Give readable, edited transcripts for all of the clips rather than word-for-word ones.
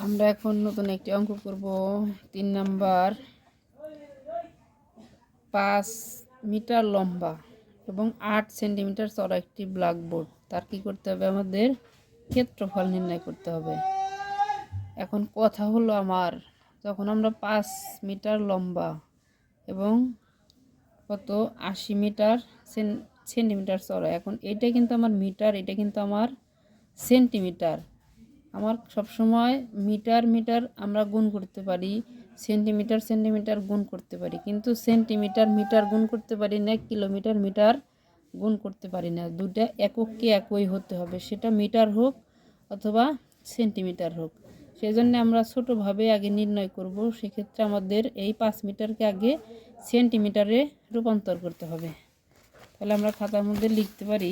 আমরা এখন নতুন একটি অঙ্ক করব 3 নাম্বার 5 মিটার লম্বা এবং 8 সেন্টিমিটার চওড়া একটি ব্ল্যাকবোর্ড। তার কি করতে হবে? আমাদের ক্ষেত্রফল নির্ণয় করতে হবে। এখন কথা হলো আমার, যখন আমরা 5 মিটার লম্বা এবং কত 80 মিটার সেন্টিমিটার চওড়া, এখন এটা কিন্তু আমার মিটার, এটা কিন্তু আমার সেন্টিমিটার। আমার সবসময় মিটার মিটার আমরা গুণ করতে পারি, সেন্টিমিটার সেন্টিমিটার গুণ করতে পারি, কিন্তু সেন্টিমিটার মিটার গুণ করতে পারি না, কিলোমিটার মিটার গুণ করতে পারি না। দুটা এককে একই হতে হবে, সেটা মিটার হোক অথবা সেন্টিমিটার হোক। সেই জন্য আমরা ছোটোভাবে আগে নির্ণয় করব। সেক্ষেত্রে আমাদের এই 5 মিটারকে আগে সেন্টিমিটারে রূপান্তর করতে হবে। তাহলে আমরা খাতার মধ্যে লিখতে পারি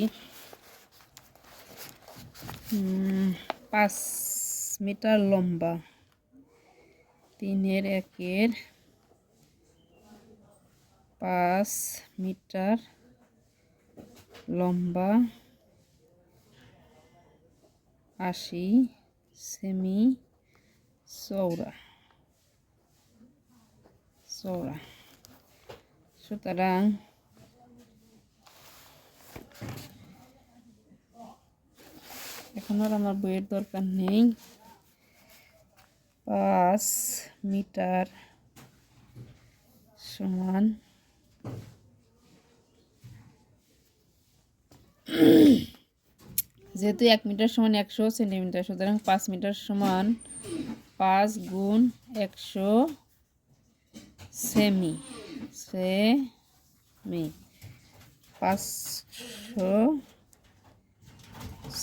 5 মিটার লম্বা, 3 এর 1 5 মিটার লম্বা, 80 সেমি চওড়া। সুতরাং এখন আর আমার বইয়ের দরকার নেই। 5 মিটার সমান যেহেতু 1 মিটার সমান 100 সেন্টিমিটার, সুতরাং 5 মিটার সমান 5 গুণ 100 সেমি 500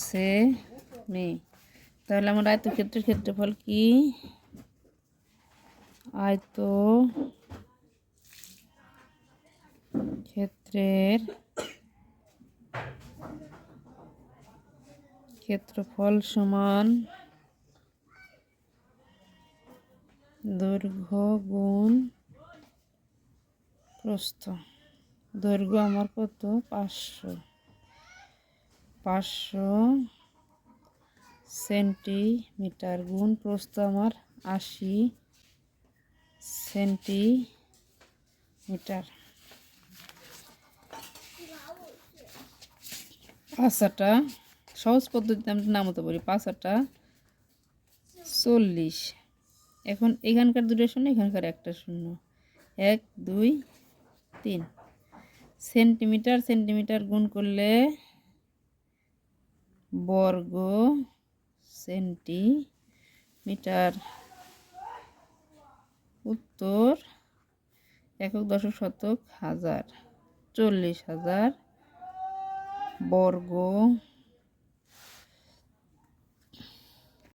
সেমি। তাহলে আমার আয়তক্ষেত্রের ক্ষেত্রফল কি? আয়তক্ষেত্রের ক্ষেত্রফল সমান দৈর্ঘ্য গুণ প্রস্থ। দৈর্ঘ্য আমার কত? 500 সেন্টিমিটার গুণ প্রস্থ আমার 80 সেন্টিমিটার। পাঁচাটা সহজ পদ্ধতিতে আমরা নামতে পারি, 5 40। এখন এখানকার দুটো শূন্য, এখানকার একটা শূন্য, 1 2 3। সেন্টিমিটার সেন্টিমিটার গুণ করলে বর্গ সেন্টিমিটার। উত্তর একক দশক শতক হাজার, 40,000 বর্গ